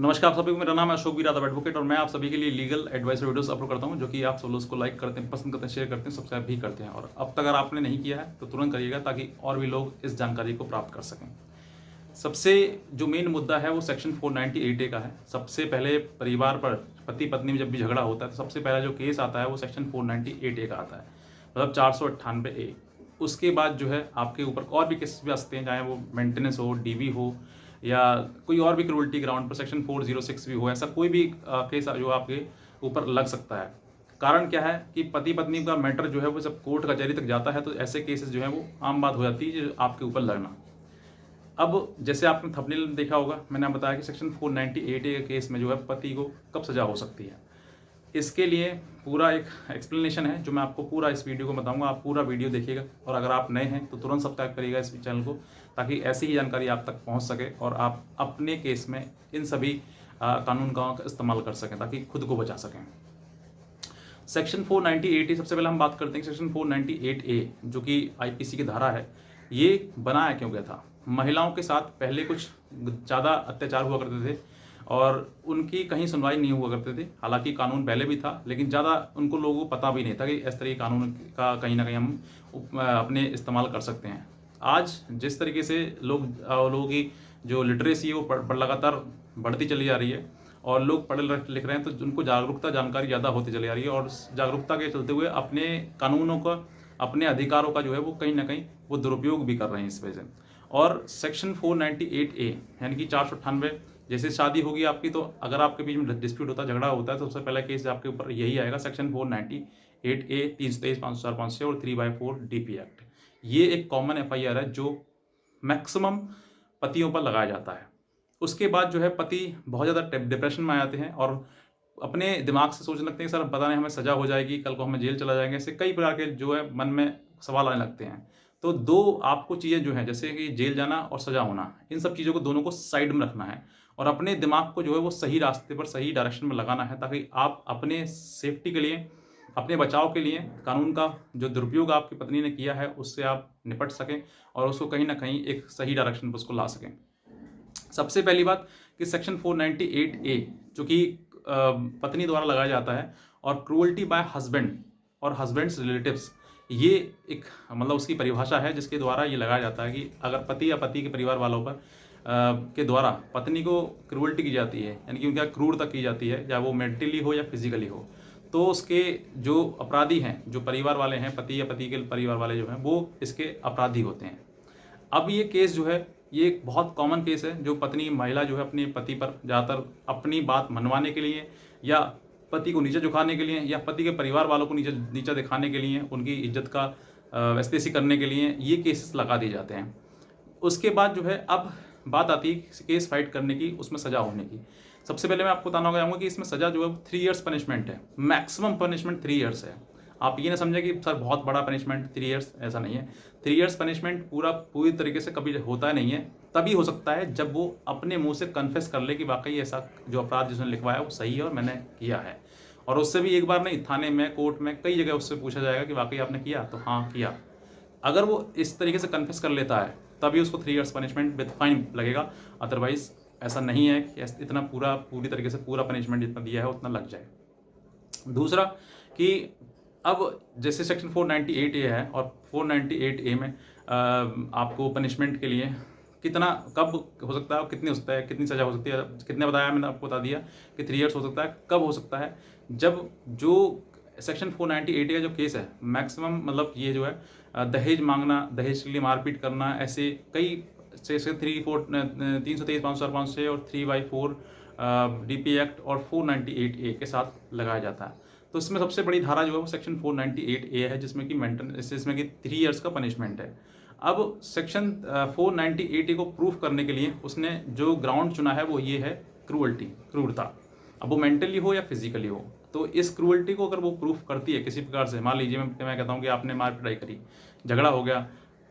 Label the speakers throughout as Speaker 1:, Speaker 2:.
Speaker 1: नमस्कार आप सभी को, मेरा नाम है अशोक वीरादा एडवोकेट और मैं आप सभी के लिए लीगल एडवाइस वीडियोस अपलोड करता हूं, जो कि आप सब लोग उसको लाइक करते हैं, पसंद करते हैं, शेयर करते हैं, सब्सक्राइब भी करते हैं। और अब तक अगर आपने नहीं किया है तो तुरंत करिएगा, ताकि और भी लोग इस जानकारी को प्राप्त कर सकें। सबसे जो मेन मुद्दा है वो सेक्शन 498A का है। सबसे पहले परिवार पर पति पत्नी में जब भी झगड़ा होता है तो सबसे पहला जो केस आता है वो सेक्शन 498A का आता है, मतलब 498A। उसके बाद जो है आपके ऊपर और भी केसेस भी आ सकते हैं, चाहे वो मेंटेनेंस हो, डीवी हो, या कोई और भी क्रूअल्टी ग्राउंड पर सेक्शन 406 भी हो। ऐसा कोई भी केस जो आपके ऊपर लग सकता है। कारण क्या है कि पति पत्नी का मैटर जो है वो जब कोर्ट कचहरी तक जाता है तो ऐसे केसेस जो है वो आम बात हो जाती है जो आपके ऊपर लगना। अब जैसे आपने थंबनेल में देखा होगा, मैंने बताया कि सेक्शन 498A के केस में जो है पति को कब सजा हो सकती है। इसके लिए पूरा एक एक्सप्लेनेशन है जो मैं आपको पूरा इस वीडियो को बताऊंगा। आप पूरा वीडियो देखिएगा और अगर आप नए हैं तो तुरंत सब्सक्राइब करिएगा इस चैनल को, ताकि ऐसी ही जानकारी आप तक पहुंच सके और आप अपने केस में इन सभी कानून का इस्तेमाल कर सकें, ताकि खुद को बचा सकें। सेक्शन 498A, सबसे पहले हम बात करते हैं सेक्शन 498A जो कि आईपीसी की धारा है। ये बनाया क्यों गया था? महिलाओं के साथ पहले कुछ ज़्यादा अत्याचार हुआ करते थे और उनकी कहीं सुनवाई नहीं हुआ करते थे। हालांकि कानून पहले भी था, लेकिन ज़्यादा उनको लोगों को पता भी नहीं था कि इस तरह के कानून का कहीं ना कहीं हम अपने इस्तेमाल कर सकते हैं। आज जिस तरीके से लोगों की जो लिटरेसी है वो लगातार बढ़ती चली जा रही है और लोग पढ़े लिख रहे हैं, तो उनको जागरूकता जानकारी ज़्यादा होती चली जा रही है और जागरूकता के चलते हुए अपने कानूनों का, अपने अधिकारों का जो है वो कहीं ना कहीं वो दुरुपयोग भी कर रहे हैं इस वजह से। और सेक्शन 498A यानी कि 498, जैसे शादी होगी आपकी, तो अगर आपके बीच में डिस्प्यूट होता है, झगड़ा होता है, तो सबसे पहला केस आपके ऊपर यही आएगा, सेक्शन 498A, 323, 504, और 3/4 DP एक्ट। ये एक कॉमन FIR है जो मैक्सिमम पतियों पर लगाया जाता है। उसके बाद जो है पति बहुत ज़्यादा डिप्रेशन में आ जाते हैं और अपने दिमाग से सोचने लगते हैं, सर पता नहीं हमें सज़ा हो जाएगी, कल को हमें जेल चला जाएंगे। ऐसे कई प्रकार के जो है मन में सवाल आने लगते हैं। तो दो आपको चीज़ें जो हैं, जैसे कि जेल जाना और सज़ा होना, इन सब चीज़ों को दोनों को साइड में रखना है और अपने दिमाग को जो है वो सही रास्ते पर, सही डायरेक्शन में लगाना है, ताकि आप अपने सेफ्टी के लिए, अपने बचाव के लिए कानून का जो दुरुपयोग आपकी पत्नी ने किया है उससे आप निपट सकें और उसको कहीं ना कहीं एक सही डायरेक्शन पर उसको ला सकें। सबसे पहली बात कि सेक्शन 498A जो कि पत्नी द्वारा लगाया जाता है, और क्रूअल्टी बाय हस्बैंड और हस्बैंड्स रिलेटिव्स, ये एक मतलब उसकी परिभाषा है जिसके द्वारा ये लगाया जाता है कि अगर पति या पति के परिवार वालों पर के द्वारा पत्नी को क्रूअल्टी की जाती है, यानी कि उनका क्रूरता की जाती है, चाहे वो मेंटली हो या फिजिकली हो, तो उसके जो अपराधी हैं, जो परिवार वाले हैं, पति या पति के परिवार वाले जो हैं, वो इसके अपराधी होते हैं। अब ये केस जो है ये एक बहुत कॉमन केस है, जो पत्नी महिला जो है अपने पति पर ज़्यादातर अपनी बात मनवाने के लिए, या पति को नीचे झुकाने के लिए, या पति के परिवार वालों को नीचा दिखाने के लिए, उनकी इज्जत का वैस्तेसी करने के लिए ये केसेस लगा दिए जाते हैं। उसके बाद जो है अब बात आती है केस फाइट करने की, उसमें सज़ा होने की। सबसे पहले मैं आपको बताना चाहूँगा कि इसमें सज़ा जो है 3 इयर्स पनिशमेंट है, मैक्सिमम पनिशमेंट 3 इयर्स है। आप ये ना समझें कि सर बहुत बड़ा पनिशमेंट 3 इयर्स, ऐसा नहीं है। 3 इयर्स पनिशमेंट पूरी तरीके से कभी होता नहीं है, तभी हो सकता है जब वो अपने मुंह से कन्फेस कर ले कि वाकई ऐसा जो अपराध जिसने लिखवाया वो सही है और मैंने किया है। और उससे भी एक बार नहीं, थाने में, कोर्ट में, कई जगह उससे पूछा जाएगा कि वाकई आपने किया, तो हाँ किया। अगर वो इस तरीके से कन्फेस कर लेता है तभी उसको 3 इयर्स पनिशमेंट विद फाइन लगेगा। अदरवाइज ऐसा नहीं है कि इतना पूरी तरीके से पूरा पनिशमेंट जितना दिया है उतना लग जाए। दूसरा कि अब जैसे सेक्शन 498A है और 498A में आपको पनिशमेंट के लिए कितना, कब हो सकता है और कितनी हो सकता है, कितनी सज़ा हो सकती है, कितने बताया मैंने आपको, बता दिया कि 3 इयर्स हो सकता है। कब हो सकता है? जब जो सेक्शन 498A का जो केस है, मैक्सिमम मतलब ये जो है दहेज मांगना, दहेज के लिए मारपीट करना, ऐसे कई सेक्शन 323, 504 और 3/4 DP एक्ट और 498A के साथ लगाया जाता है। तो इसमें सबसे बड़ी धारा जो है वो सेक्शन 498A है, जिसमें कि 3 इयर्स का पनिशमेंट है। अब सेक्शन 498A को प्रूफ करने के लिए उसने जो ग्राउंड चुना है वो ये है क्रूरता। अब वो मेंटली हो या फिजिकली हो, तो इस क्रूअल्टी को अगर वो प्रूफ करती है किसी प्रकार से, मान लीजिए मैं कहता हूँ कि आपने मार पिटाई करी, झगड़ा हो गया,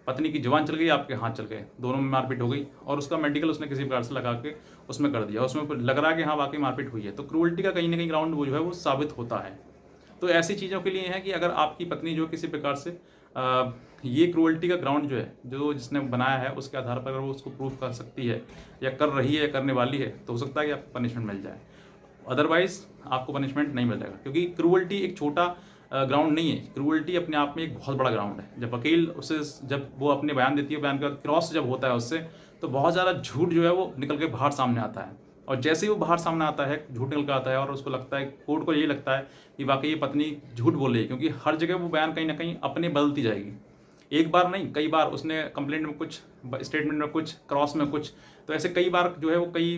Speaker 1: पत्नी की जुबान चल गई, आपके हाथ चल गए, दोनों में मारपीट हो गई, और उसका मेडिकल उसने किसी प्रकार से लगा के उसमें कर दिया, उसमें लग रहा है कि हाँ वाकई मारपीट हुई है, तो क्रूअल्टी का कहीं ना कहीं ग्राउंड वो जो है वो साबित होता है। तो ऐसी चीज़ों के लिए है कि अगर आपकी पत्नी जो किसी प्रकार से ये क्रूअल्टी का ग्राउंड जो है, जो जिसने बनाया है, उसके आधार पर अगर वो उसको प्रूव कर सकती है या कर रही है या करने वाली है, तो हो सकता है कि आपको पनिशमेंट मिल जाए। अदरवाइज आपको पनिशमेंट नहीं मिलेगा, क्योंकि क्रूअल्टी एक छोटा ग्राउंड नहीं है। क्रूअल्टी अपने आप में एक बहुत बड़ा ग्राउंड है। जब वकील उसे, जब वो अपने बयान देती है, बयान के बाद क्रॉस जब होता है उससे, तो बहुत ज़्यादा झूठ जो है वो निकल के बाहर सामने आता है। और जैसे ही वो बाहर सामने आता है, झूठ निकल के आता है, और उसको लगता है, कोर्ट को यही लगता है कि वाकई ये पत्नी झूठ बोल रही है, क्योंकि हर जगह वो बयान कहीं ना कहीं अपने बदलती जाएगी। एक बार नहीं, कई बार उसने कंप्लेंट में कुछ, स्टेटमेंट में कुछ, क्रॉस में कुछ, तो ऐसे कई बार जो है वो कई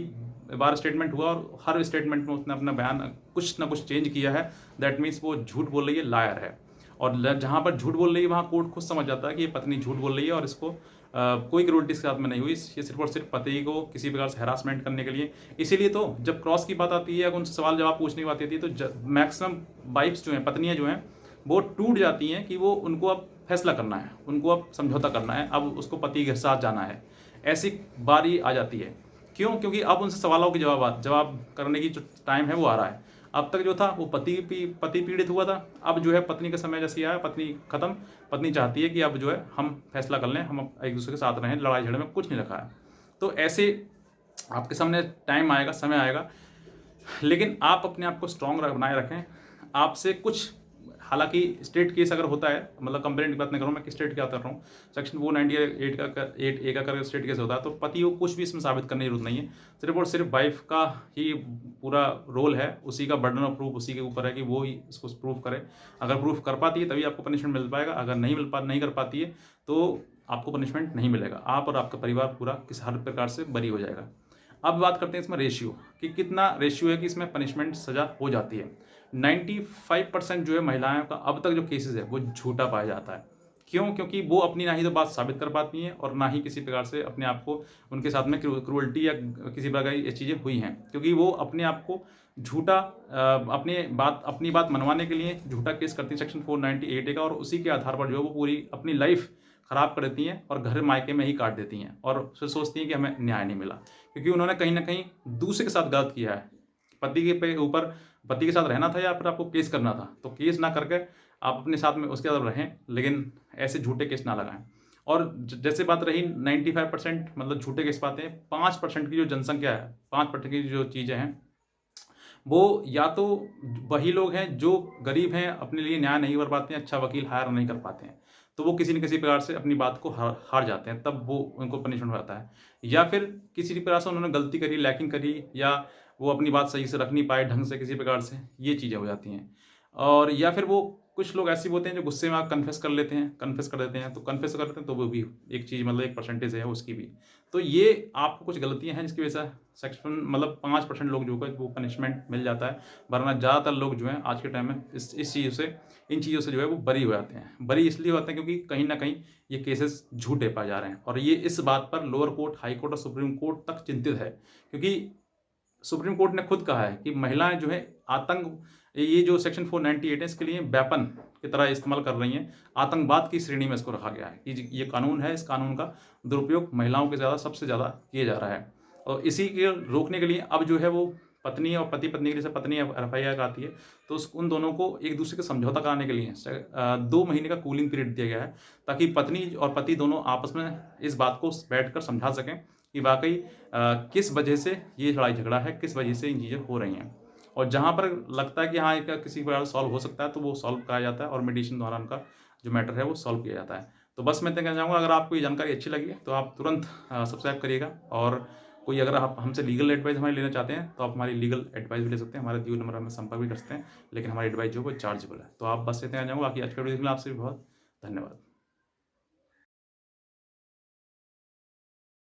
Speaker 1: बार स्टेटमेंट हुआ, और हर स्टेटमेंट में उसने अपना बयान कुछ ना कुछ चेंज किया है। दैट मीन्स वो झूठ बोल रही है, लायर है। और जहाँ पर झूठ बोल रही है, वहाँ कोर्ट खुद समझ जाता है कि ये पत्नी झूठ बोल रही है, और इसको कोई क्रूरटी इसके साथ में नहीं हुई, ये सिर्फ और सिर्फ पति को किसी प्रकार से हैरासमेंट करने के लिए। इसीलिए तो जब क्रॉस की बात आती है या उनसे सवाल जवाब पूछने की बात आती है, तो मैक्सिमम वाइफ्स जो हैं, पत्नियां जो हैं, वो टूट जाती हैं कि वो, उनको अब फैसला करना है, उनको अब समझौता करना है, अब उसको पति के साथ जाना है। ऐसी बारी आ जाती है। क्यों? क्योंकि अब उनसे सवालों के जवाब करने की जो टाइम है वो आ रहा है। अब तक जो था वो पति पीड़ित हुआ था, अब जो है पत्नी का समय जैसे आया, पत्नी खत्म, पत्नी चाहती है कि अब जो है हम फैसला कर लें, हम एक दूसरे के साथ रहें, लड़ाई झगड़े में कुछ नहीं रखा है। तो ऐसे आपके सामने टाइम आएगा, समय आएगा, लेकिन आप अपने आप को स्ट्रॉन्ग बनाए रखें। आपसे कुछ, हालांकि स्टेट केस अगर होता है, मतलब कंप्लेंट की बात नहीं कर रहा हूँ मैं, कि स्टेट क्या कर रहा हूँ, सेक्शन 498 का 8A का कर स्टेट केस होता है, तो पति को कुछ भी इसमें साबित करने की जरूरत नहीं है। सिर्फ और सिर्फ वाइफ का ही पूरा रोल है, उसी का बर्डन ऑफ प्रूफ उसी के ऊपर है कि वो ही इसको प्रूफ करे। अगर प्रूफ कर पाती है तभी आपको पनिशमेंट मिल पाएगा, अगर नहीं कर पाती है तो आपको पनिशमेंट नहीं मिलेगा। आप और आपका परिवार पूरा किसी हर प्रकार से बरी हो जाएगा। अब बात करते हैं इसमें रेशियो, कि कितना रेशियो है कि इसमें पनिशमेंट सजा हो जाती है। 95% जो है महिलाओं का अब तक जो केसेस है वो झूठा पाया जाता है। क्यों? क्योंकि वो अपनी ना ही तो बात साबित कर पाती हैं, और ना ही किसी प्रकार से अपने आप को, उनके साथ में क्रूअल्टी या किसी प्रकार की ये चीज़ें हुई हैं, क्योंकि वो अपने आप को झूठा, अपनी बात मनवाने के लिए झूठा केस करती हैं सेक्शन 498A का, और उसी के आधार पर जो है वो पूरी अपनी लाइफ खराब कर देती हैं, और घर मायके में ही काट देती हैं, और फिर सोचती हैं कि हमें न्याय नहीं मिला, क्योंकि उन्होंने कहीं ना कहीं दूसरे के साथ गलत किया है। पति के ऊपर, पति के साथ रहना था या फिर आपको केस करना था, तो केस ना करके आप अपने साथ में उसके साथ रहें, लेकिन ऐसे झूठे केस ना लगाएं। और जैसे बात रही 95% मतलब झूठे केस पाते हैं, 5% की जो जनसंख्या है, 5% की जो चीज़ें हैं, वो या तो वही लोग हैं जो गरीब हैं, अपने लिए न्याय नहीं कर पाते हैं, अच्छा वकील हायर नहीं कर पाते हैं, तो वो किसी न किसी प्रकार से अपनी बात को हार जाते हैं, तब वो उनको पनिशमेंट हो जाता है। या फिर किसी प्रकार से उन्होंने गलती करी, लैकिंग करी, या वो अपनी बात सही से रख नहीं पाए ढंग से किसी प्रकार से, ये चीज़ें हो जाती हैं। और या फिर वो कुछ लोग ऐसे होते हैं जो गुस्से में कन्फेस कर देते हैं, तो कन्फेस कर देते हैं, तो वो भी एक चीज़, मतलब एक परसेंटेज है उसकी भी। तो ये आपको कुछ गलतियां हैं जिसकी वजह से सेक्शन, मतलब 5% लोग जो है वो पनिशमेंट मिल जाता है, वरना ज़्यादातर लोग जो हैं आज के टाइम में इस चीज़ से, इन चीज़ों से जो है वो बरी हो जाते हैं। बरी इसलिए होते हैं क्योंकि कहीं ना कहीं ये केसेस झूठे पाए जा रहे हैं, और ये इस बात पर लोअर कोर्ट, हाई कोर्ट और सुप्रीम कोर्ट तक चिंतित है, क्योंकि सुप्रीम कोर्ट ने खुद कहा है कि महिलाएं जो है आतंक, ये जो सेक्शन 498 है, इसके लिए वेपन की तरह इस्तेमाल कर रही हैं। आतंकवाद की श्रेणी में इसको रखा गया है कि ये कानून है, इस कानून का दुरुपयोग महिलाओं के सबसे ज़्यादा किया जा रहा है। और इसी के रोकने के लिए अब जो है वो पत्नी और पति के जैसे पत्नी FIR आती है, तो उन दोनों को एक दूसरे के समझौता कराने के लिए 2 महीने का कूलिंग पीरियड दिया गया है, ताकि पत्नी और पति दोनों आपस में इस बात को बैठकर समझा सकें कि वाकई किस वजह से ये लड़ाई झगड़ा है, किस वजह से इन चीज़ें हो रही हैं। और जहाँ पर लगता है कि हाँ, इसका किसी प्रकार सॉल्व हो सकता है, तो वो सॉल्व कराया जाता है, और मेडिएशन द्वारा उनका जो मैटर है वो सॉल्व किया जाता है। तो बस मैं इतना कहना चाहूँगा, अगर आपको ये जानकारी अच्छी लगी है तो आप तुरंत सब्सक्राइब करिएगा, और कोई अगर आप हमसे लीगल एडवाइस हमारी लेना चाहते हैं तो आप हमारी लीगल एडवाइस भी ले सकते हैं, हमारे दिए नंबर हमें संपर्क भी कर सकते हैं, लेकिन हमारी एडवाइस जो है वो चार्जेबल है। तो आप बस इतना कहना चाहूँगा, बाकी आज का वीडियो देखने आपसे भी बहुत धन्यवाद।